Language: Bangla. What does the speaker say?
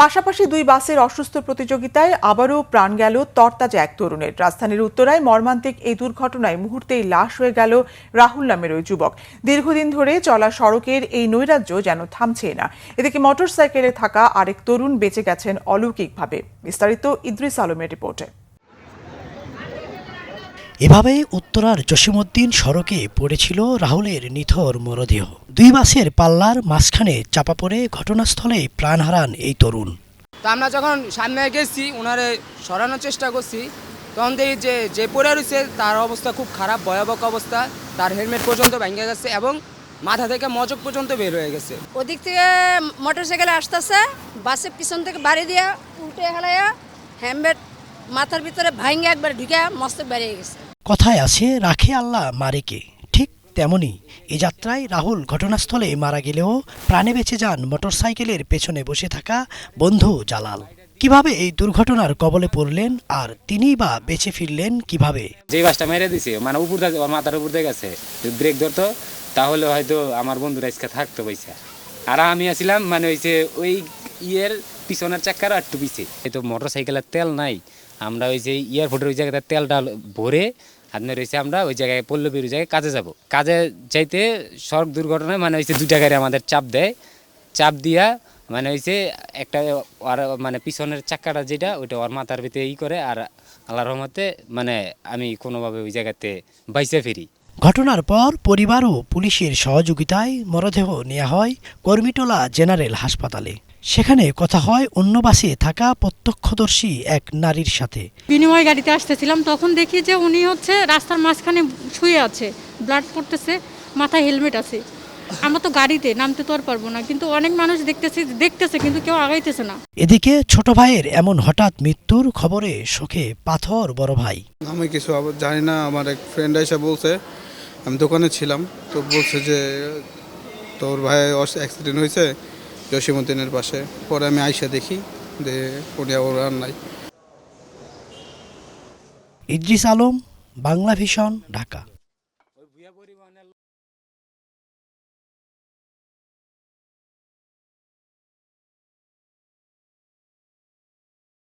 পাশাপাশি দুই বাসের অসুস্থ প্রতিযোগিতায় আবারও প্রাণ গেল তরতাজা এক তরুণের। রাজধানীর উত্তরায় মর্মান্তিক এই দুর্ঘটনায় মুহূর্তেই লাশ হয়ে গেল রাহুল নামের ওই যুবক। দীর্ঘদিন ধরে চলা সড়কের এই নৈরাজ্য যেন থামছে না। এদিকে মোটরসাইকেলে থাকা আরেক তরুণ বেঁচে গেছেন অলৌকিকভাবে। বিস্তারিত ইদ্রিস আলমের রিপোর্টে। এভাবে উত্তরার জসিমউদ্দিন সড়কে পড়েছিল রাহুলের নিথর মরদেহ। দুই বাসের পাল্লার মাঝখানে চাপা পড়ে ঘটনাস্থলে প্রাণ হারান এই তরুণ। তো আমরা যখন সামনে গেছি ওনারে সরানোর চেষ্টা করছি, তখন দেখি যে পড়ে রয়েছে তার অবস্থা খুব খারাপ, ভয়াবহ অবস্থা। তার হেলমেট পর্যন্ত ভেঙে গেছে এবং মাথা থেকে মজক পর্যন্ত বের হয়ে গেছে। ওদিক থেকে মোটরসাইকেলে আসতেছে, বাসের পিছন থেকে বাড়ি দিয়া উল্টে হেলাইয়া হেলমেট মাথার ভিতরে ভাঙে একবার ঢুকে মস্তক বেরিয়ে গেছে। কথায় আছে, রাখে আল্লাহ মারেকে। ঠিক তেমনি এ যাত্রায় রাহুল ঘটনাস্থলে মারা গেলেও প্রাণে বেঁচে যান মোটরসাইকেলের পেছনে বসে থাকা বন্ধু জালাল। কিভাবে এই দুর্ঘটনার কবলে পড়লেন আর তিনিই বা বেঁচে ফিরলেন কিভাবে? যে বাসটা মেরে দিছে মানে উপর থেকে ওর মাথার উপর দিয়ে গেছে, ব্রেক ধরতো তাহলে হয়তো আমার বন্ধুরা আজকে থাকতো পয়সা। আর আমি আসছিলাম মানে হয়েছে ওই ইয়ের পিছনের চাক্কার একটু পিছিয়ে। এই তো মোটরসাইকেলের তেল নাই, আমরা ওই যে এয়ারপোর্টের ওই জায়গাতে তেলটা ভরে আপনার রয়েছে আমরা ওই জায়গায় পল্লবীর ওই জায়গায় কাজে যাব। কাজে চাইতে সড়ক দুর্ঘটনায় মানে হয়েছে দুইটা গাড়ি আমাদের চাপ দেয়, চাপ দিয়া মানে হয়েছে একটা আর মানে পিছনের চাক্কাটা যেটা ওইটা ওর মাথার ভিতরে করে। আর আল্লাহর রহমতে মানে আমি কোনোভাবে ওই জায়গাতে বাইসে ফিরি। ঘটনার পর পরিবার ও পুলিশের সহযোগিতায় মরদেহ নেওয়া হয় কর্মীটোলা জেনারেল হাসপাতালে। সেখানে কথা হয় অন্য বাসে থাকা প্রত্যক্ষদর্শী এক নারীর সাথে। বিনিময় গাড়িতে আসতেছিলাম, তখন দেখি যে উনি রাস্তার মাঝখানে শুয়ে আছে, ব্লাড পড়তেছে, মাথায় হেলমেট আছে। আমরা তো গাড়িতে নামতে তো আর পারবো না, কিন্তু অনেক মানুষ দেখতেছে কিন্তু কেউ আগাইতেছে না। এদিকে ছোট ভাইয়ের এমন হঠাৎ মৃত্যুর খবরে শোকে পাথর বড় ভাই। আমি কিছু জানি না, আমার এক ফ্রেন্ড এসে বলছে, আমি দোকানে ছিলাম তো বলছে যে তোর ভাই অ্যাক্সিডেন্ট হয়েছে জসিমউদ্দিনের পাশে। পরে আমি আইসা দেখি যে উনি আর নাই। ইদ্রিস আলম, বাংলা ভিশন, ঢাকা।